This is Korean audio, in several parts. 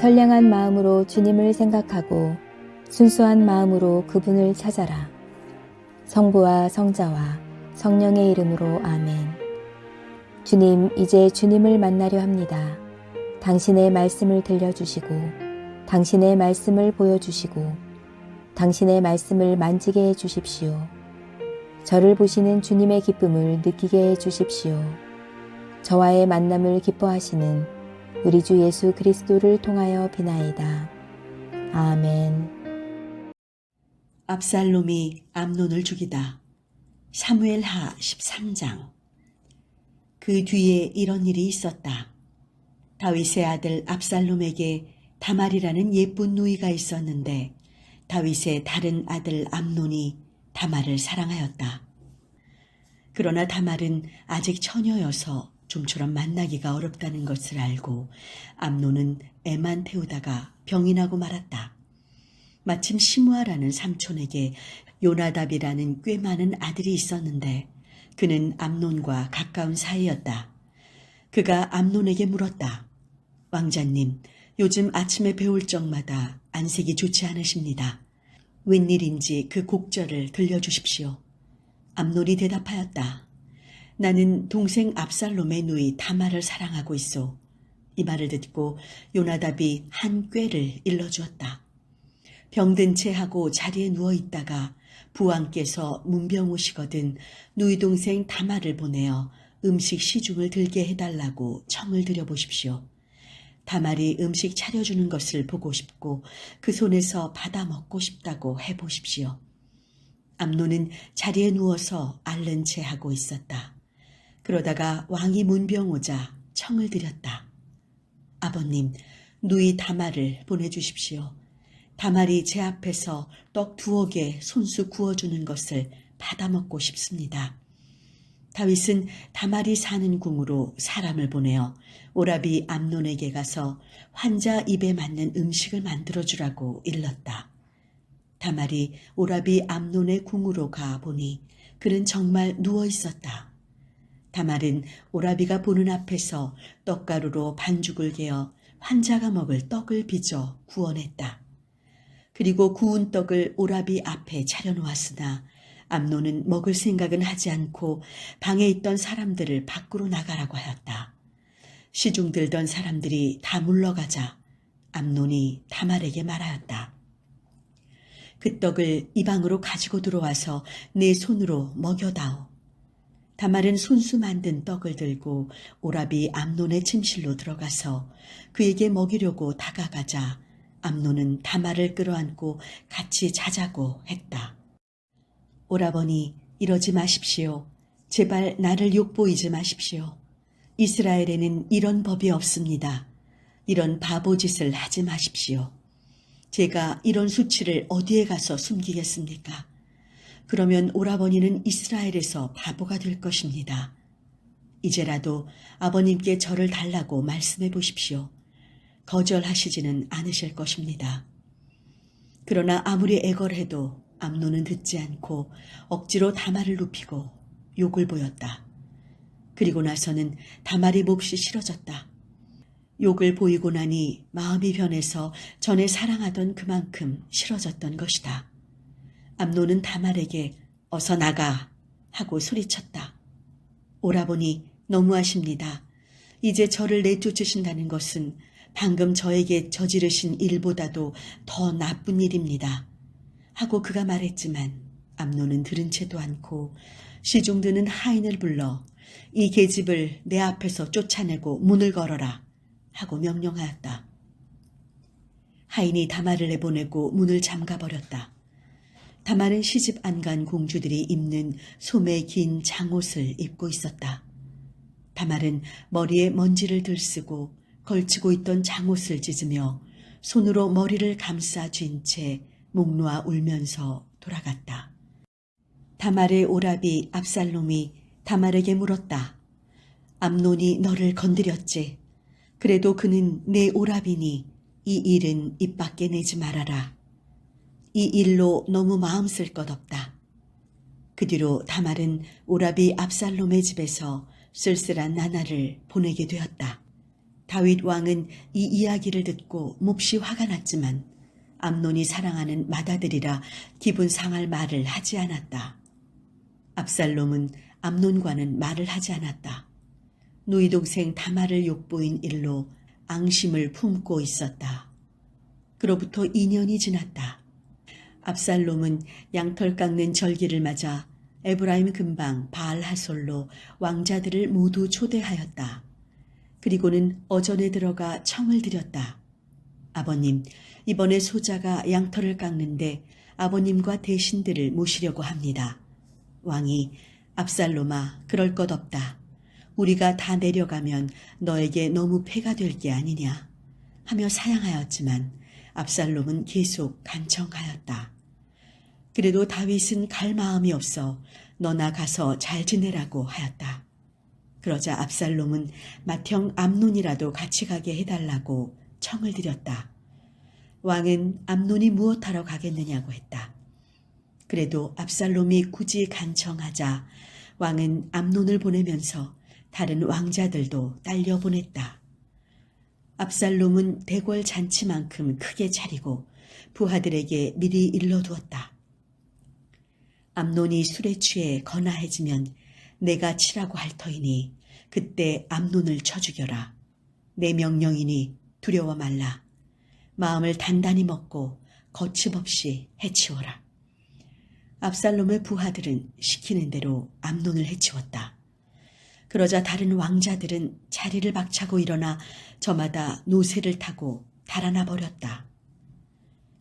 선량한 마음으로 주님을 생각하고 순수한 마음으로 그분을 찾아라. 성부와 성자와 성령의 이름으로 아멘. 주님, 이제 주님을 만나려 합니다. 당신의 말씀을 들려주시고 당신의 말씀을 보여주시고 당신의 말씀을 만지게 해주십시오. 저를 보시는 주님의 기쁨을 느끼게 해주십시오. 저와의 만남을 기뻐하시는 우리 주 예수 그리스도를 통하여 비나이다. 아멘. 압살롬이 암논을 죽이다. 사무엘하 13장. 그 뒤에 이런 일이 있었다. 다윗의 아들 압살롬에게 다말이라는 예쁜 누이가 있었는데 다윗의 다른 아들 암논이 다말을 사랑하였다. 그러나 다말은 아직 처녀여서 좀처럼 만나기가 어렵다는 것을 알고 암논은 애만 태우다가 병이 나고 말았다. 마침 시므아라는 삼촌에게 요나답이라는 꽤 많은 아들이 있었는데 그는 암논과 가까운 사이였다. 그가 암논에게 물었다. 왕자님, 요즘 아침에 배울 적마다 안색이 좋지 않으십니다. 웬일인지 그 곡절을 들려주십시오. 암논이 대답하였다. 나는 동생 압살롬의 누이 다말을 사랑하고 있소. 이 말을 듣고 요나답이 한 꾀를 일러주었다. 병든 채 하고 자리에 누워있다가 부왕께서 문병 오시거든 누이 동생 다말을 보내어 음식 시중을 들게 해달라고 청을 드려보십시오. 다말이 음식 차려주는 것을 보고 싶고 그 손에서 받아 먹고 싶다고 해보십시오. 암논은 자리에 누워서 앓는 채 하고 있었다. 그러다가 왕이 문병 오자 청을 드렸다. 아버님, 누이 다말을 보내주십시오. 다말이 제 앞에서 떡 2개 손수 구워주는 것을 받아먹고 싶습니다. 다윗은 다말이 사는 궁으로 사람을 보내어 오라비 암논에게 가서 환자 입에 맞는 음식을 만들어주라고 일렀다. 다말이 오라비 암논의 궁으로 가보니 그는 정말 누워있었다. 다말은 오라비가 보는 앞에서 떡가루로 반죽을 개어 환자가 먹을 떡을 빚어 구워냈다. 그리고 구운 떡을 오라비 앞에 차려놓았으나 암논은 먹을 생각은 하지 않고 방에 있던 사람들을 밖으로 나가라고 하였다. 시중 들던 사람들이 다 물러가자 암논이 다말에게 말하였다. 그 떡을 이 방으로 가지고 들어와서 내 손으로 먹여다오. 다말은 손수 만든 떡을 들고 오라비 암논의 침실로 들어가서 그에게 먹이려고 다가가자 암논은 다말을 끌어안고 같이 자자고 했다. 오라버니, 이러지 마십시오. 제발 나를 욕보이지 마십시오. 이스라엘에는 이런 법이 없습니다. 이런 바보짓을 하지 마십시오. 제가 이런 수치를 어디에 가서 숨기겠습니까? 그러면 오라버니는 이스라엘에서 바보가 될 것입니다. 이제라도 아버님께 저를 달라고 말씀해 보십시오. 거절하시지는 않으실 것입니다. 그러나 아무리 애걸해도 암논은 듣지 않고 억지로 다말을 눕히고 욕을 보였다. 그리고 나서는 다말이 몹시 싫어졌다. 욕을 보이고 나니 마음이 변해서 전에 사랑하던 그만큼 싫어졌던 것이다. 암논은 다말에게 어서 나가 하고 소리쳤다. 오라버니, 너무하십니다. 이제 저를 내쫓으신다는 것은 방금 저에게 저지르신 일보다도 더 나쁜 일입니다. 하고 그가 말했지만 암논은 들은 채도 않고 시중 드는 하인을 불러 이 계집을 내 앞에서 쫓아내고 문을 걸어라 하고 명령하였다. 하인이 다말을 내보내고 문을 잠가버렸다. 다말은 시집 안 간 공주들이 입는 소매 긴 장옷을 입고 있었다. 다말은 머리에 먼지를 들쓰고 걸치고 있던 장옷을 찢으며 손으로 머리를 감싸 쥔 채 목 놓아 울면서 돌아갔다. 다말의 오라비 압살롬이 다말에게 물었다. 암논이 너를 건드렸지. 그래도 그는 내 오라비니 이 일은 입 밖에 내지 말아라. 이 일로 너무 마음 쓸 것 없다. 그 뒤로 다말은 오라비 압살롬의 집에서 쓸쓸한 나날을 보내게 되었다. 다윗 왕은 이 이야기를 듣고 몹시 화가 났지만 암논이 사랑하는 맏아들이라 기분 상할 말을 하지 않았다. 압살롬은 암논과는 말을 하지 않았다. 누이 동생 다말을 욕보인 일로 앙심을 품고 있었다. 그로부터 2년이 지났다. 압살롬은 양털 깎는 절기를 맞아 에브라임 근방 바알하솔로 왕자들을 모두 초대하였다. 그리고는 어전에 들어가 청을 드렸다. 아버님, 이번에 소자가 양털을 깎는데 아버님과 대신들을 모시려고 합니다. 왕이 압살롬아, 그럴 것 없다. 우리가 다 내려가면 너에게 너무 폐가 될 게 아니냐 하며 사양하였지만 압살롬은 계속 간청하였다. 그래도 다윗은 갈 마음이 없어 너나 가서 잘 지내라고 하였다. 그러자 압살롬은 맏형 암논이라도 같이 가게 해달라고 청을 드렸다. 왕은 암논이 무엇하러 가겠느냐고 했다. 그래도 압살롬이 굳이 간청하자 왕은 암논을 보내면서 다른 왕자들도 딸려 보냈다. 압살롬은 대궐 잔치만큼 크게 차리고 부하들에게 미리 일러두었다. 암논이 술에 취해 거나해지면 내가 치라고 할 터이니 그때 암논을 쳐 죽여라. 내 명령이니 두려워 말라. 마음을 단단히 먹고 거침없이 해치워라. 압살롬의 부하들은 시키는 대로 암논을 해치웠다. 그러자 다른 왕자들은 자리를 박차고 일어나 저마다 노새를 타고 달아나 버렸다.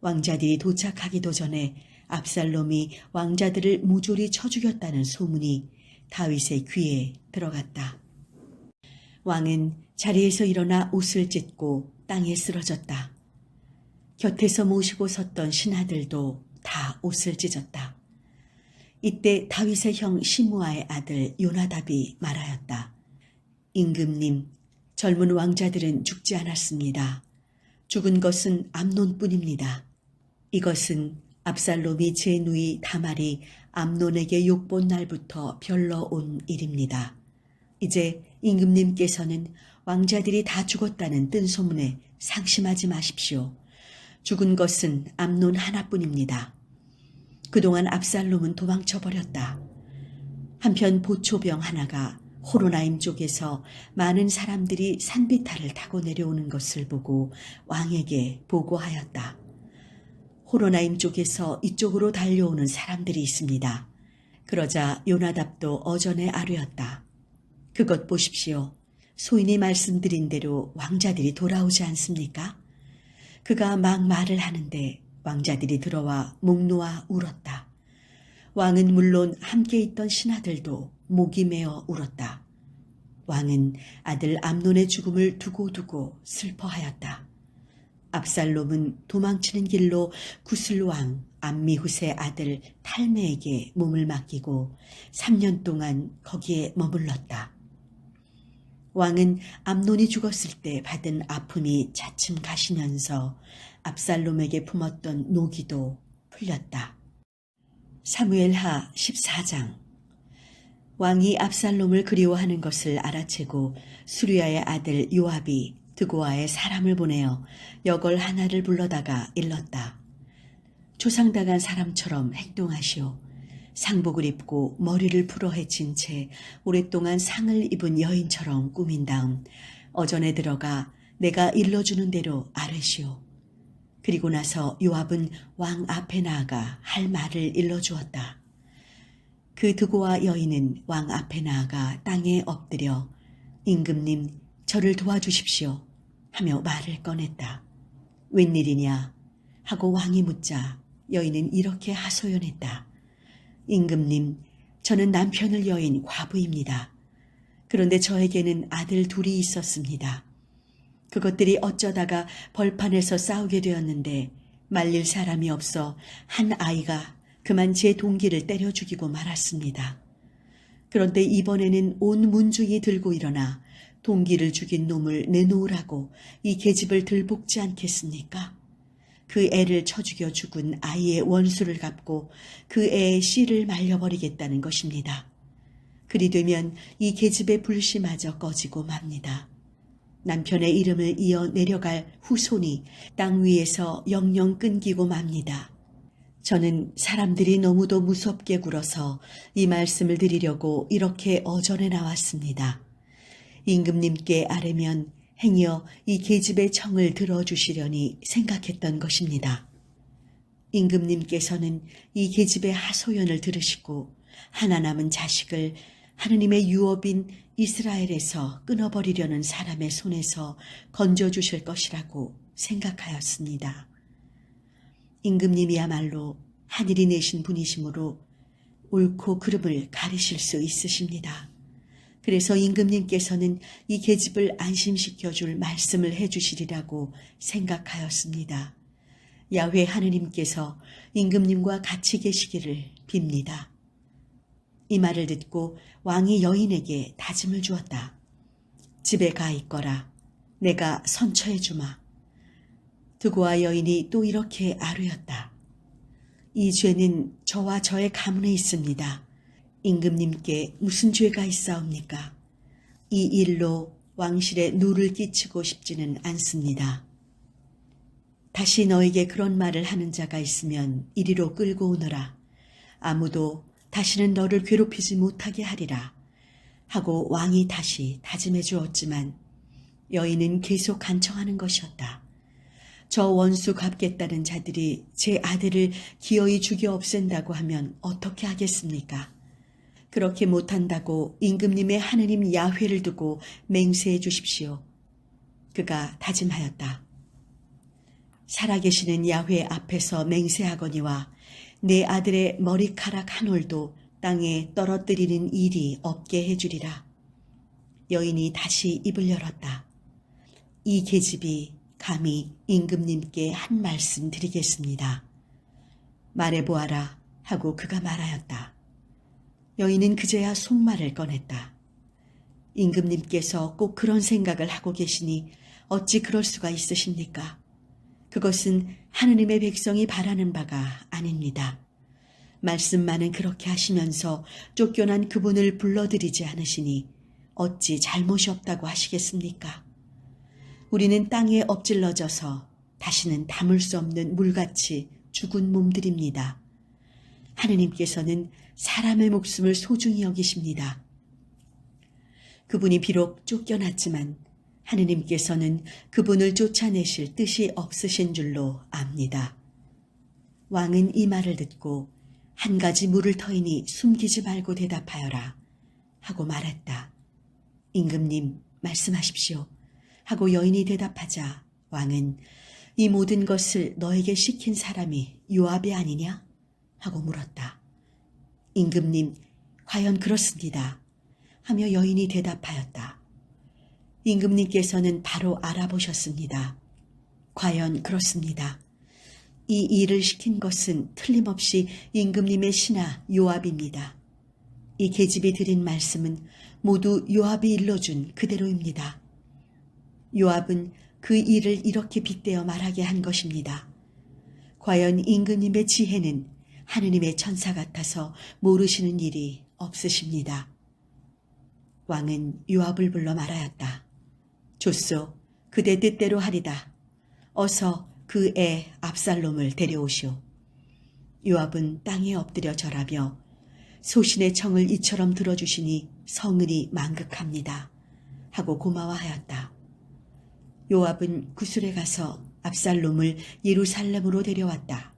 왕자들이 도착하기도 전에 압살롬이 왕자들을 모조리 쳐 죽였다는 소문이 다윗의 귀에 들어갔다. 왕은 자리에서 일어나 옷을 찢고 땅에 쓰러졌다. 곁에서 모시고 섰던 신하들도 다 옷을 찢었다. 이때 다윗의 형 시므아의 아들 요나답이 말하였다. 임금님, 젊은 왕자들은 죽지 않았습니다. 죽은 것은 암논뿐입니다. 이것은 압살롬이 제 누이 다말이 암논에게 욕본 날부터 별러 온 일입니다. 이제 임금님께서는 왕자들이 다 죽었다는 뜬 소문에 상심하지 마십시오. 죽은 것은 암논 하나뿐입니다. 그동안 압살롬은 도망쳐버렸다. 한편 보초병 하나가 호로나임 쪽에서 많은 사람들이 산비탈을 타고 내려오는 것을 보고 왕에게 보고하였다. 호로나임 쪽에서 이쪽으로 달려오는 사람들이 있습니다. 그러자 요나답도 어전에 아뢰었다. 그것 보십시오. 소인이 말씀드린 대로 왕자들이 돌아오지 않습니까? 그가 막 말을 하는데 왕자들이 들어와 목 놓아 울었다. 왕은 물론 함께 있던 신하들도 목이 메어 울었다. 왕은 아들 암논의 죽음을 두고두고 슬퍼하였다. 압살롬은 도망치는 길로 구슬왕 암미훗의 아들 탈메에게 몸을 맡기고 3년 동안 거기에 머물렀다. 왕은 암논이 죽었을 때 받은 아픔이 차츰 가시면서 압살롬에게 품었던 노기도 풀렸다. 사무엘하 14장. 왕이 압살롬을 그리워하는 것을 알아채고 수리아의 아들 요압이 드고아에 사람을 보내어 여걸 하나를 불러다가 일렀다. 조상당한 사람처럼 행동하시오. 상복을 입고 머리를 풀어 헤친 채 오랫동안 상을 입은 여인처럼 꾸민 다음 어전에 들어가 내가 일러주는 대로 아뢰시오. 그리고 나서 요압은 왕 앞에 나아가 할 말을 일러주었다. 그 드고아 여인은 왕 앞에 나아가 땅에 엎드려 임금님 저를 도와주십시오 하며 말을 꺼냈다. 웬일이냐 하고 왕이 묻자 여인은 이렇게 하소연했다. 임금님, 저는 남편을 여인 과부입니다. 그런데 저에게는 아들 둘이 있었습니다. 그것들이 어쩌다가 벌판에서 싸우게 되었는데 말릴 사람이 없어 한 아이가 그만 제 동기를 때려 죽이고 말았습니다. 그런데 이번에는 온 문중이 들고 일어나 동기를 죽인 놈을 내놓으라고 이 계집을 들볶지 않겠습니까? 그 애를 쳐 죽여 죽은 아이의 원수를 갚고 그 애의 씨를 말려버리겠다는 것입니다. 그리 되면 이 계집의 불씨마저 꺼지고 맙니다. 남편의 이름을 이어 내려갈 후손이 땅 위에서 영영 끊기고 맙니다. 저는 사람들이 너무도 무섭게 굴어서 이 말씀을 드리려고 이렇게 어전에 나왔습니다. 임금님께 아뢰면 행여 이 계집의 청을 들어주시려니 생각했던 것입니다. 임금님께서는 이 계집의 하소연을 들으시고 하나 남은 자식을 하느님의 유업인 이스라엘에서 끊어버리려는 사람의 손에서 건져주실 것이라고 생각하였습니다. 임금님이야말로 하늘이 내신 분이시므로 옳고 그름을 가리실 수 있으십니다. 그래서 임금님께서는 이 계집을 안심시켜 줄 말씀을 해주시리라고 생각하였습니다. 야훼 하느님께서 임금님과 같이 계시기를 빕니다. 이 말을 듣고 왕이 여인에게 다짐을 주었다. 집에 가 있거라. 내가 선처해 주마. 두고와 여인이 또 이렇게 아뢰었다. 이 죄는 저와 저의 가문에 있습니다. 임금님께 무슨 죄가 있사옵니까? 이 일로 왕실에 누를 끼치고 싶지는 않습니다. 다시 너에게 그런 말을 하는 자가 있으면 이리로 끌고 오너라. 아무도 다시는 너를 괴롭히지 못하게 하리라. 하고 왕이 다시 다짐해 주었지만 여인은 계속 간청하는 것이었다. 저 원수 갚겠다는 자들이 제 아들을 기어이 죽여 없앤다고 하면 어떻게 하겠습니까? 그렇게 못한다고 임금님의 하느님 야훼를 두고 맹세해 주십시오. 그가 다짐하였다. 살아계시는 야훼 앞에서 맹세하거니와 내 아들의 머리카락 한 올도 땅에 떨어뜨리는 일이 없게 해주리라. 여인이 다시 입을 열었다. 이 계집이 감히 임금님께 한 말씀 드리겠습니다. 말해보아라 하고 그가 말하였다. 여인은 그제야 속말을 꺼냈다. 임금님께서 꼭 그런 생각을 하고 계시니 어찌 그럴 수가 있으십니까? 그것은 하느님의 백성이 바라는 바가 아닙니다. 말씀만은 그렇게 하시면서 쫓겨난 그분을 불러들이지 않으시니 어찌 잘못이 없다고 하시겠습니까? 우리는 땅에 엎질러져서 다시는 담을 수 없는 물같이 죽은 몸들입니다. 하느님께서는 사람의 목숨을 소중히 여기십니다. 그분이 비록 쫓겨났지만 하느님께서는 그분을 쫓아내실 뜻이 없으신 줄로 압니다. 왕은 이 말을 듣고 한 가지 물을 터이니 숨기지 말고 대답하여라 하고 말했다. 임금님 말씀하십시오 하고 여인이 대답하자 왕은 이 모든 것을 너에게 시킨 사람이 요압이 아니냐? 하고 물었다. 임금님 과연 그렇습니다 하며 여인이 대답하였다. 임금님께서는 바로 알아보셨습니다. 과연 그렇습니다. 이 일을 시킨 것은 틀림없이 임금님의 신하 요압입니다. 이 계집이 드린 말씀은 모두 요압이 일러준 그대로입니다. 요압은 그 일을 이렇게 빗대어 말하게 한 것입니다. 과연 임금님의 지혜는 하느님의 천사 같아서 모르시는 일이 없으십니다. 왕은 요압을 불러 말하였다. 좋소, 그대 뜻대로 하리다. 어서 그 애 압살롬을 데려오시오. 요압은 땅에 엎드려 절하며 소신의 청을 이처럼 들어주시니 성은이 만극합니다. 하고 고마워하였다. 요압은 구술에 가서 압살롬을 예루살렘으로 데려왔다.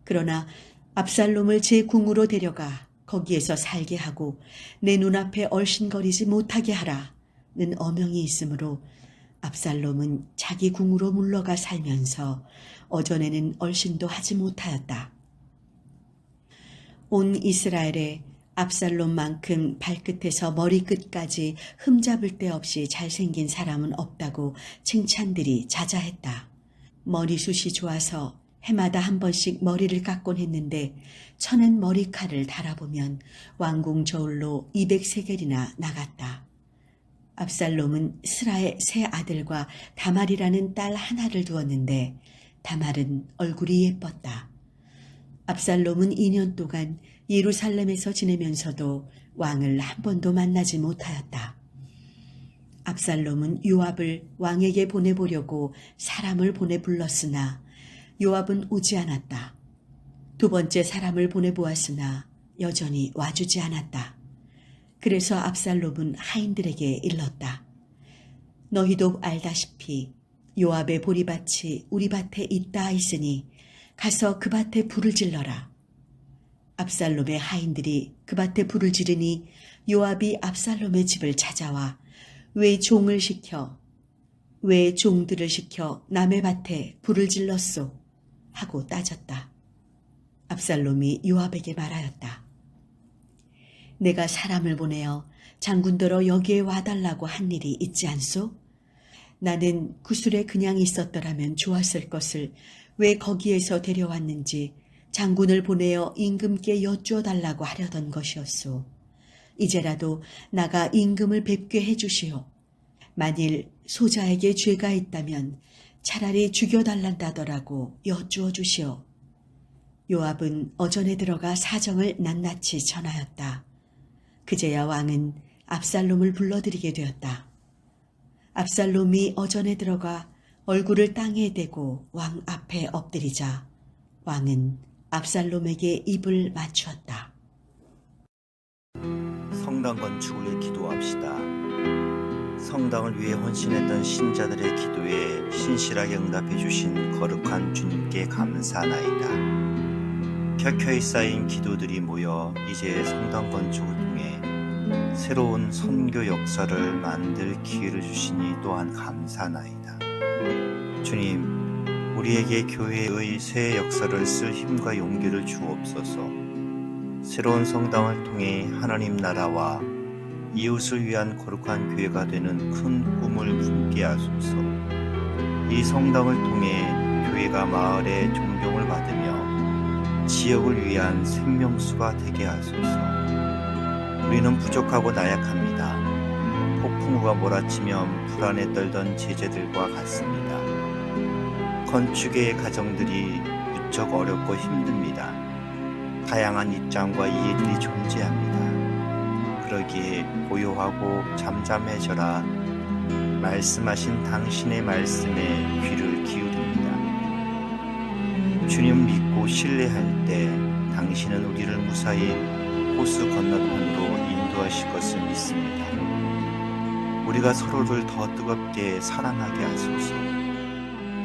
그러나 압살롬을 제 궁으로 데려가 거기에서 살게 하고 내 눈앞에 얼씬거리지 못하게 하라는 어명이 있으므로 압살롬은 자기 궁으로 물러가 살면서 어전에는 얼씬도 하지 못하였다. 온 이스라엘에 압살롬만큼 발끝에서 머리끝까지 흠잡을 데 없이 잘생긴 사람은 없다고 칭찬들이 자자했다. 머리숱이 좋아서 해마다 한 번씩 머리를 깎곤 했는데 쳐낸 머리칼을 달아보면 왕궁 저울로 200세겔이나 나갔다. 압살롬은 스라의 세 아들과 다말이라는 딸 하나를 두었는데 다말은 얼굴이 예뻤다. 압살롬은 2년 동안 예루살렘에서 지내면서도 왕을 한 번도 만나지 못하였다. 압살롬은 요압을 왕에게 보내보려고 사람을 보내 불렀으나 요압은 오지 않았다. 두 번째 사람을 보내보았으나 여전히 와주지 않았다. 그래서 압살롬은 하인들에게 일렀다. 너희도 알다시피 요압의 보리밭이 우리 밭에 있다 하였으니 가서 그 밭에 불을 질러라. 압살롬의 하인들이 그 밭에 불을 지르니 요압이 압살롬의 집을 찾아와 왜 종들을 시켜 남의 밭에 불을 질렀소? 하고 따졌다. 압살롬이 요압에게 말하였다. 내가 사람을 보내어 장군더러 여기에 와달라고 한 일이 있지 않소? 나는 구술에 그냥 있었더라면 좋았을 것을 왜 거기에서 데려왔는지 장군을 보내어 임금께 여쭈어 달라고 하려던 것이었소. 이제라도 나가 임금을 뵙게 해주시오. 만일 소자에게 죄가 있다면 차라리 죽여달란다더라고 여쭈어 주시오. 요압은 어전에 들어가 사정을 낱낱이 전하였다. 그제야 왕은 압살롬을 불러들이게 되었다. 압살롬이 어전에 들어가 얼굴을 땅에 대고 왕 앞에 엎드리자 왕은 압살롬에게 입을 맞추었다. 성당 건축을 위해 기도합시다. 성당을 위해 헌신했던 신자들의 기도에 신실하게 응답해 주신 거룩한 주님께 감사나이다. 켜켜이 쌓인 기도들이 모여 이제 성당 건축을 통해 새로운 선교 역사를 만들 기회를 주시니 또한 감사나이다. 주님, 우리에게 교회의 새 역사를 쓸 힘과 용기를 주옵소서. 새로운 성당을 통해 하나님 나라와 이웃을 위한 거룩한 교회가 되는 큰 꿈을 품게 하소서. 이 성당을 통해 교회가 마을의 존경을 받으며 지역을 위한 생명수가 되게 하소서. 우리는 부족하고 나약합니다. 폭풍우가 몰아치면 불안에 떨던 제자들과 같습니다. 건축의 가정들이 무척 어렵고 힘듭니다. 다양한 입장과 이해들이 존재합니다. 그러기에 고요하고 잠잠해져라 말씀하신 당신의 말씀에 귀를 기울입니다. 주님 믿고 신뢰할 때 당신은 우리를 무사히 호수 건너편으로 인도하실 것을 믿습니다. 우리가 서로를 더 뜨겁게 사랑하게 하소서.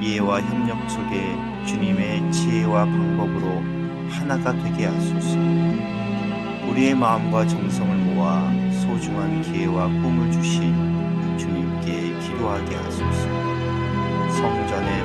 이해와 협력 속에 주님의 지혜와 방법으로 하나가 되게 하소서. 우리의 마음과 정성을 모아 소중한 기회와 꿈을 주신 주님께 기도하게 하소서. 성전의